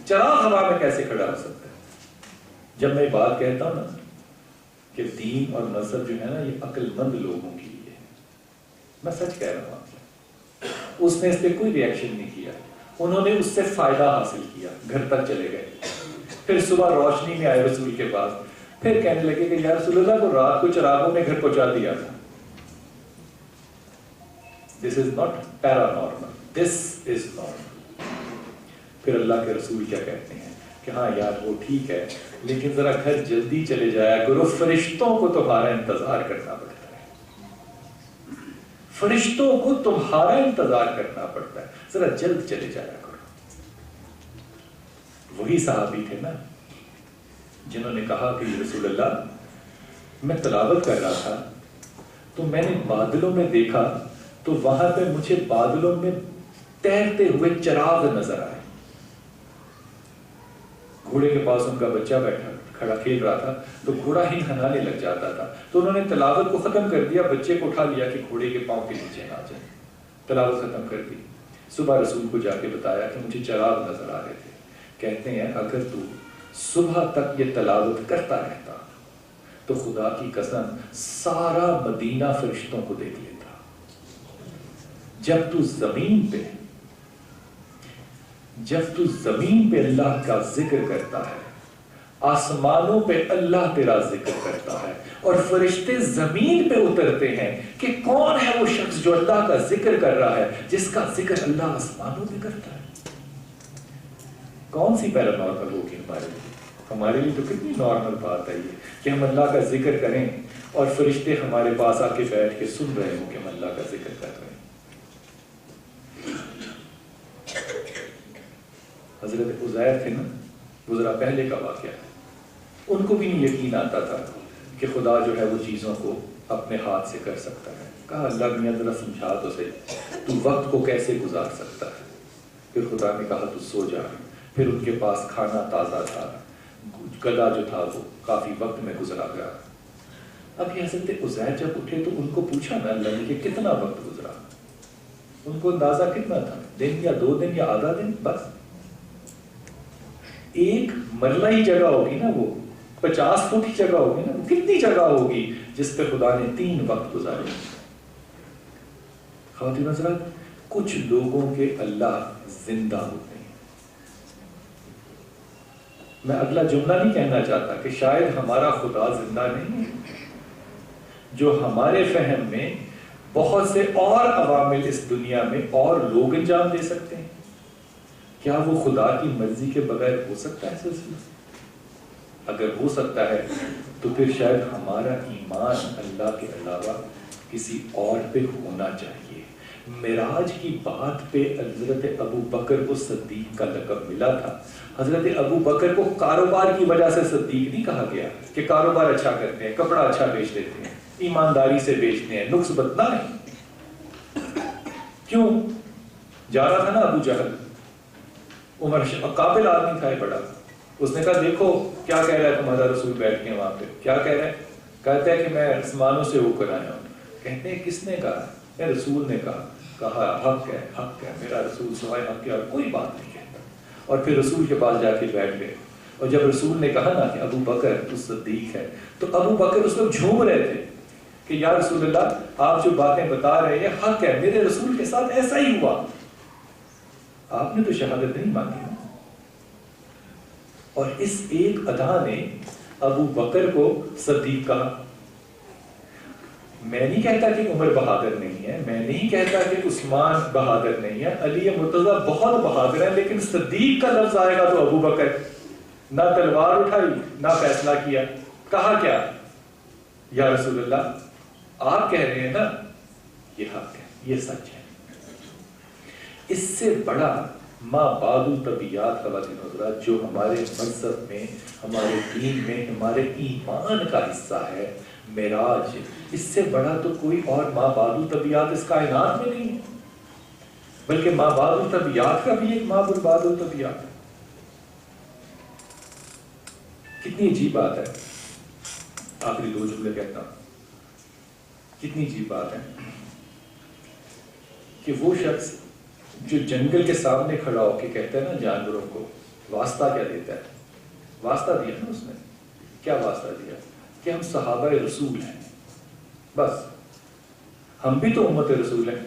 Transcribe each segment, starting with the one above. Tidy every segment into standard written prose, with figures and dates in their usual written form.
چراغ ہوا میں کیسے کھڑا ہو سکتا ہے؟ جب میں بات کہتا ہوں نا کہ دین اور مذہب جو ہے نا یہ عقل مند لوگوں کے لیے ہے، میں سچ کہہ رہا ہوں آپ سے۔ اس نے اس پہ کوئی ریئیکشن نہیں کیا، انہوں نے اس سے فائدہ حاصل کیا، گھر تک چلے گئے، پھر صبح روشنی میں آئے رسول کے پاس، پھر کہنے لگے کہ یا رسول اللہ کو رات کو چراغوں نے گھر پہنچا دیا تھا۔ This is not paranormal, this is normal. پھر اللہ کے رسول کیا کہتے ہیں کہ ہاں یار وہ ٹھیک ہے، لیکن ذرا گھر جلدی چلے جایا کرو، فرشتوں کو تمہارا انتظار کرنا پڑتا ہے، فرشتوں کو تمہارا انتظار کرنا پڑتا ہے، ذرا جلد چلے جایا کرو۔ وہی صحابی تھے نا جنہوں نے کہا کہ رسول اللہ میں تلاوت کر رہا تھا تو میں نے بادلوں میں دیکھا تو وہاں پہ مجھے بادلوں میں تیرتے ہوئے چراغ نظر آئے۔ گھوڑے کے پاس ان کا بچہ بیٹھا کھڑا کھیل رہا تھا تو گھوڑا ہی ہنانے لگ جاتا تھا، تو انہوں نے تلاوت کو ختم کر دیا، بچے کو اٹھا لیا کہ گھوڑے کے پاؤں کے نیچے نہ جائے، تلاوت ختم کر دی۔ صبح رسول کو جا کے بتایا کہ مجھے چراغ نظر آ رہے تھے۔ کہتے ہیں اگر تو صبح تک یہ تلاوت کرتا رہتا تو خدا کی قسم سارا مدینہ فرشتوں کو دیکھ لیتا۔ جب تو زمین پہ اللہ کا ذکر کرتا ہے، آسمانوں پہ اللہ تیرا ذکر کرتا ہے، اور فرشتے زمین پہ اترتے ہیں کہ کون ہے وہ شخص جو اللہ کا ذکر کر رہا ہے، جس کا ذکر اللہ آسمانوں پہ کرتا ہے۔ کون سی پیرانارمل ہوگی ہمارے لیے؟ ہمارے لیے تو کتنی نارمل بات ہے یہ کہ ہم اللہ کا ذکر کریں اور فرشتے ہمارے پاس آ کے بیٹھ کے سن رہے ہوں کہ ہم اللہ کا ذکر کر رہے ہیں۔ حضرت عزیر تھے نا، وہ ذرا پہلے کا واقعہ ہے، ان کو بھی نہیں یقین آتا تھا کہ خدا جو ہے وہ چیزوں کو اپنے ہاتھ سے کر سکتا ہے۔ کہا اللہ میاں ذرا سمجھا تو صحیح، تو وقت کو کیسے گزار سکتا ہے؟ پھر خدا نے کہا تو سو جا۔ پھر ان کے پاس کھانا تازہ تھا، گدا جو تھا وہ کافی وقت میں گزرا گیا۔ اب یہ حضرت عزیر جب اٹھے تو ان کو پوچھا نا اللہ نے کہ کتنا وقت گزرا؟ ان کو اندازہ کتنا تھا؟ دن یا 2 دن یا آدھا دن؟ بس ایک مرلہ ہی جگہ ہوگی نا، وہ 50 فٹ ہی جگہ ہوگی نا، کتنی جگہ ہوگی جس پہ خدا نے 3 وقت گزارے؟ خواتین حضرات، کچھ لوگوں کے اللہ زندہ ہوتے ہیں۔ میں اگلا جملہ نہیں کہنا چاہتا کہ شاید ہمارا خدا زندہ نہیں ہے، جو ہمارے فہم میں بہت سے اور عوامل اس دنیا میں اور لوگ انجام دے سکتے ہیں، کیا وہ خدا کی مرضی کے بغیر ہو سکتا ہے سلسلہ؟ اگر ہو سکتا ہے تو پھر شاید ہمارا ایمان اللہ کے علاوہ کسی اور پہ ہونا چاہیے۔ معراج کی بات پہ حضرت ابو بکر کو صدیق کا لقب ملا تھا۔ حضرت ابو بکر کو کاروبار کی وجہ سے صدیق نہیں کہا گیا کہ کاروبار اچھا کرتے ہیں، کپڑا اچھا بیچ دیتے ہیں، ایمانداری سے بیچتے ہیں، نقص بدنا ہے۔ کیوں؟ جا رہا تھا نا ابو جہل، عمر قابل آدمی تھا بڑا، اس نے کہا دیکھو کیا کہہ رہا ہے تمہارا رسول بیٹھ کے وہاں پہ، کیا کہہ رہا ہے؟ کہتا ہے کہ میں آسمانوں سے ہو کر آیا ہوں۔ کہتے ہیں کس نے کہا؟ میں رسول نے کہا حق ہے، میرا رسول سوائے حق کے اور کوئی بات نہیں کہتا۔ اور پھر رسول کے پاس جا کے بیٹھ گئے، اور جب رسول نے کہا نا کہ ابو بکر تو صدیق ہے، تو ابو بکر اس وقت جھوم رہے تھے کہ یا رسول اللہ آپ جو باتیں بتا رہے ہیں حق ہے، میرے رسول کے ساتھ ایسا ہی ہوا۔ آپ نے تو شہادت نہیں مانگی نا۔ اور اس ایک ادا نے ابو بکر کو صدیق کہا۔ میں نہیں کہتا کہ عمر بہادر نہیں ہے، میں نہیں کہتا کہ عثمان بہادر نہیں ہے، علی مرتضیٰ بہت بہادر ہے، لیکن صدیق کا لفظ آئے گا تو ابو بکر نہ تلوار اٹھائی نہ فیصلہ کیا، کہا کیا؟ یا رسول اللہ آپ کہہ رہے ہیں نا یہ حق ہے، یہ سچ ہے۔ اس سے بڑا ما بعد الطبیعات خواتین حضرات جو ہمارے مذہب میں، ہمارے دین میں، ہمارے ایمان کا حصہ ہے معراج، اس سے بڑا تو کوئی اور ما بعد الطبیعات اس کائنات میں نہیں ہے، بلکہ ما بعد الطبیعات کا بھی ایک ما بعد الطبیعات ہے۔ کتنی عجیب بات ہے، آخری 2 جملے کہتا ہوں، کتنی عجیب بات ہے کہ وہ شخص جو جنگل کے سامنے کھڑا ہو کے کہتا ہے نا جانوروں کو واسطہ کیا دیتا ہے؟ واسطہ دیا نا اس نے. کیا واسطہ دیا؟ کہ ہم صحابہ رسول ہیں. بس ہم بھی تو امت رسول ہیں.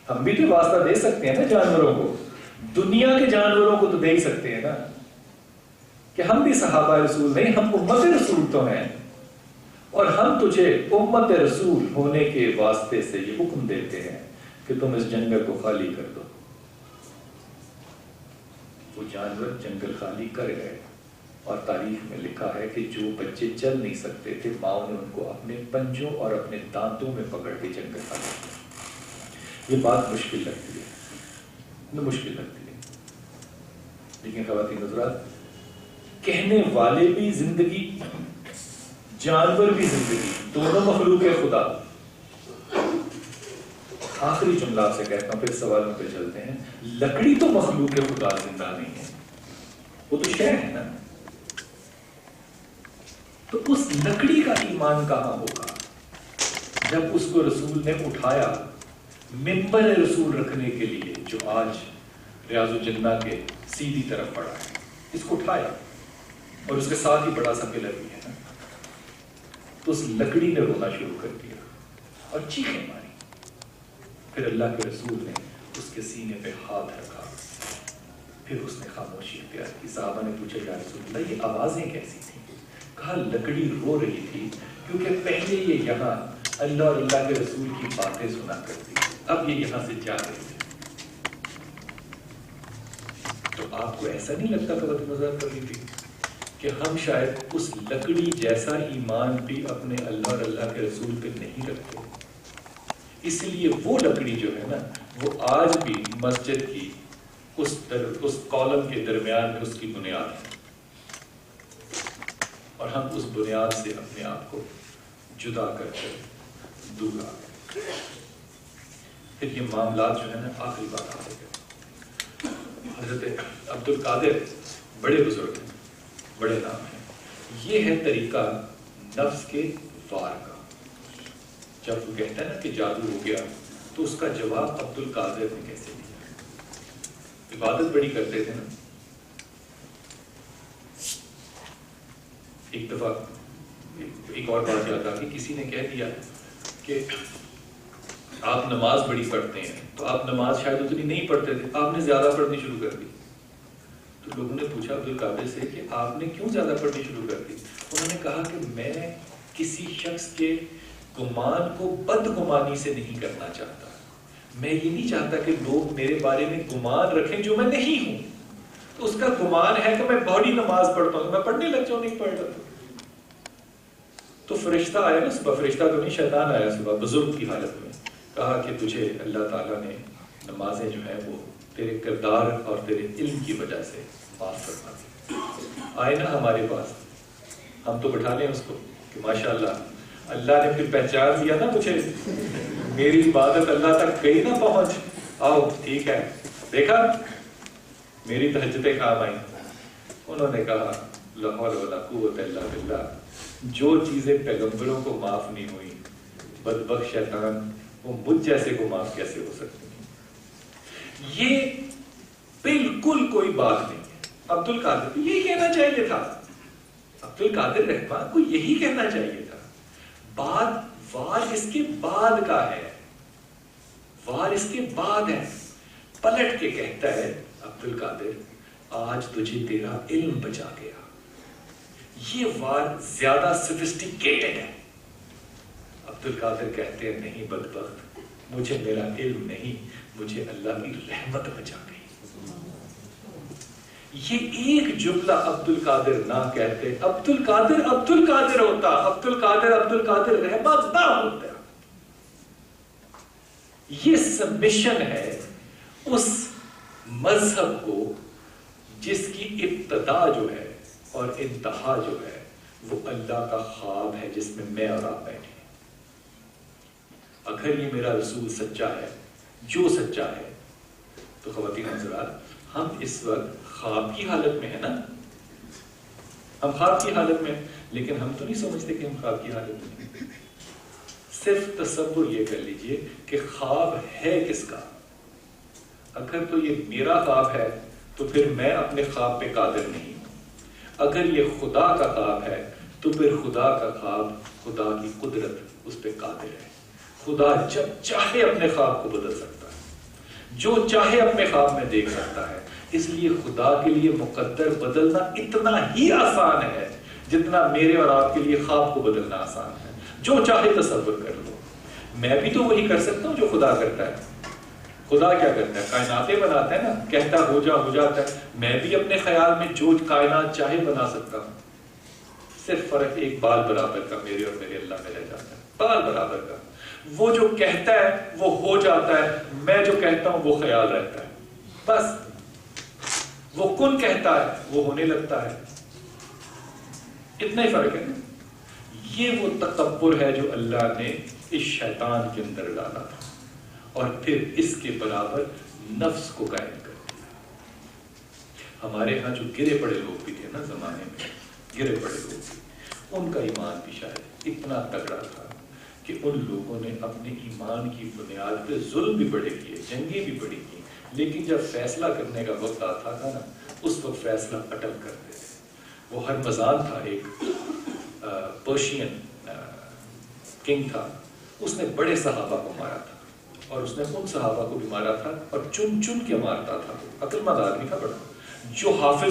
ہم بھی تو واسطہ دے سکتے ہیں نا جانوروں کو. دنیا کے جانوروں کو تو دے ہی سکتے ہیں نا کہ ہم بھی صحابہ رسول نہیں, ہم امت رسول تو ہیں. اور ہم تجھے امت رسول ہونے کے واسطے سے یہ حکم دیتے ہیں کہ تم اس جنگل کو خالی کر دو. وہ جانور جنگل خالی کر گئے, اور تاریخ میں لکھا ہے کہ جو بچے چل نہیں سکتے تھے, ماؤں نے ان کو اپنے پنجوں اور اپنے دانتوں میں پکڑ کے جنگل خالی کیا. یہ بات مشکل لگتی ہے, مشکل لگتی ہے, لیکن خواتین حضرات, کہنے والے بھی زندگی, جانور بھی زندگی, دونوں مخلوق خدا. آخری جملہ آپ سے کہتا ہوں, پھر سوالوں پہ چلتے ہیں. لکڑی تو مخلوق خدا زندہ نہیں ہے, وہ تو شے ہے نا. تو اس لکڑی کا ایمان کہاں ہوگا جب اس کو رسول نے اٹھایا منبر رسول رکھنے کے لیے, جو آج ریاض الجنہ کے سیدھی طرف پڑا ہے. اس کو اٹھایا اور اس کے ساتھ ہی بڑا سا پلر بھی ہے نا. تو اس لکڑی نے رونا شروع کر دیا اور چیخیں ماری. پھر اللہ کے رسول نے اس کے سینے پہ ہاتھ رکھا, پھر اس نے خاموشی اختیار کی. صحابہ نے پوچھا یا رسول اللہ یہ آوازیں کیسی تھیں؟ کہا لکڑی رو رہی تھی کیونکہ پہلے یہ یہاں اللہ اور اللہ کے رسول کی باتیں سنا کرتی, اب یہ یہاں سے جا رہی ہے. تو آپ کو ایسا نہیں لگتا کہ مذاق کر رہی تھی کہ ہم شاید اس لکڑی جیسا ایمان بھی اپنے اللہ اور اللہ کے رسول پہ نہیں رکھتے؟ اس لیے وہ لکڑی جو ہے نا, وہ آج بھی مسجد کی اس کالم کے درمیان میں اس کی بنیاد ہے, اور ہم اس بنیاد سے اپنے آپ کو جدا کر کے دور آ گئے. پھر یہ معاملات جو ہے نا, آخری بات آ گئے. حضرت عبد القادر بڑے بزرگ ہیں, بڑے نام ہیں. یہ ہے طریقہ نفس کے وار کا. جب وہ کہتا ہے نا کہ جادو ہو گیا, تو اس کا جواب عبد القادر نے کیسے دیا؟ عبادت بڑی کرتے تھے نا. ایک دفعہ ایک اور بات یاد آ گئی, کسی نے کہہ دیا کہ آپ نماز بڑی پڑھتے ہیں, تو آپ نماز شاید اتنی نہیں پڑھتے تھے, آپ نے زیادہ پڑھنی شروع کر دی. تو لوگوں نے پوچھا عبد القادر سے کہ آپ نے کیوں زیادہ پڑھنی شروع کر دی؟ انہوں نے کہا کہ میں کسی شخص کے گمان کو بدگمانی سے نہیں کرنا چاہتا. میں یہ نہیں چاہتا کہ لوگ میرے بارے میں گمان رکھیں جو میں نہیں ہوں. تو اس کا گمان ہے کہ میں بڑی نماز پڑھتا ہوں, میں پڑھنے لگ جاؤں, نہیں پڑھ رہا. تو فرشتہ آیا نا صبح, فرشتہ تو نہیں شیطان آیا صبح بزرگ کی حالت میں, کہا کہ تجھے اللہ تعالیٰ نے نمازیں جو ہیں وہ تیرے کردار اور تیرے علم کی وجہ سے معاف فرما دی. آئے نا ہمارے پاس, ہم تو بٹھا لیں اس کو کہ ماشاءاللہ اللہ نے پھر پہچان دیا نا مجھے, میری عبادت اللہ تک گئی نا پہنچ, آؤ ٹھیک ہے, دیکھا میری تہجدیں کام آئی. انہوں نے کہا لا حول ولا قوت الا باللہ, جو چیزیں پیغمبروں کو معاف نہیں ہوئی, بدبخت شیطان وہ مجھ جیسے کو معاف کیسے ہو سکتی ہیں؟ یہ بالکل کوئی بات نہیں ہے. عبد القادر کو یہی کہنا چاہیے تھا, عبد القادر رحمان کو یہی کہنا چاہیے تھا. بعد وار اس کے بعد کا ہے, وار اس کے بعد ہے. پلٹ کے کہتا ہے عبد القادر آج تجھے تیرا علم بچا گیا. یہ وار زیادہ سفسٹیکیٹڈ ہے. عبد القادر کہتے ہیں نہیں بدبخت, مجھے میرا علم نہیں, مجھے اللہ کی رحمت بچا گئی. یہ ایک جملہ عبد القادر نہ کہتے, عبد القادر عبد القادر ہوتا, عبد القادر رحمت نہ ہوتا. یہ سبمیشن ہے اس مذہب کو جس کی ابتدا جو ہے اور انتہا جو ہے وہ اللہ کا خواب ہے جس میں میں اور آپ بیٹھے ہیں. اگر یہ میرا رسول سچا ہے, جو سچا ہے, تو خواتین حضرات ہم اس وقت خواب کی حالت میں ہے نا, ہم خواب کی حالت میں, لیکن ہم تو نہیں سمجھتے کہ ہم خواب کی حالت میں. صرف تصور یہ کر لیجئے کہ خواب ہے کس کا. اگر تو یہ میرا خواب ہے تو پھر میں اپنے خواب پہ قادر نہیں ہوں. اگر یہ خدا کا خواب ہے تو پھر خدا کا خواب، خدا کی قدرت اس پہ قادر ہے. خدا جب چاہے اپنے خواب کو بدل سکتا ہے، جو چاہے اپنے خواب میں دیکھ سکتا ہے. اس لیے خدا کے لیے مقدر بدلنا اتنا ہی آسان ہے جتنا میرے اور آپ کے لیے خواب کو بدلنا آسان ہے. جو چاہے تصور کر لو. میں بھی تو وہی کر سکتا ہوں جو خدا کرتا ہے. خدا کیا کرتا ہے؟ کائناتیں بناتا ہے نا، کہتا ہو جاتا ہے. میں بھی اپنے خیال میں جو کائنات چاہے بنا سکتا ہوں. صرف فرق ایک بال برابر کا میرے اور میرے اللہ میں رہ جاتا ہے. بال برابر کا. وہ جو کہتا ہے وہ ہو جاتا ہے، میں جو کہتا ہوں وہ خیال رہتا ہے. بس وہ کن کہتا ہے وہ ہونے لگتا ہے. اتنا ہی فرق ہے نا. یہ وہ تکبر ہے جو اللہ نے اس شیطان کے اندر ڈالا تھا اور پھر اس کے برابر نفس کو قائم کر دیا. ہمارے ہاں جو گرے پڑے لوگ بھی تھے نا زمانے میں، گرے پڑے لوگ بھی، ان کا ایمان بھی شاید اتنا تگڑا تھا کہ ان لوگوں نے اپنے ایمان کی بنیاد پہ ظلم بھی بڑے کیے، جنگیں بھی بڑی کی، لیکن جب فیصلہ کرنے کا وقت آتا تھا نا اس وقت فیصلہ اٹل کرتے تھے. وہ ہرمزان تھا، ایک پرشین کنگ تھا. اس نے بڑے صحابہ کو مارا تھا اور اس نے ان صحابہ کو بھی مارا تھا اور چن چن کے مارتا تھا. عقل مند آدمی تھا بڑا، جو حافظ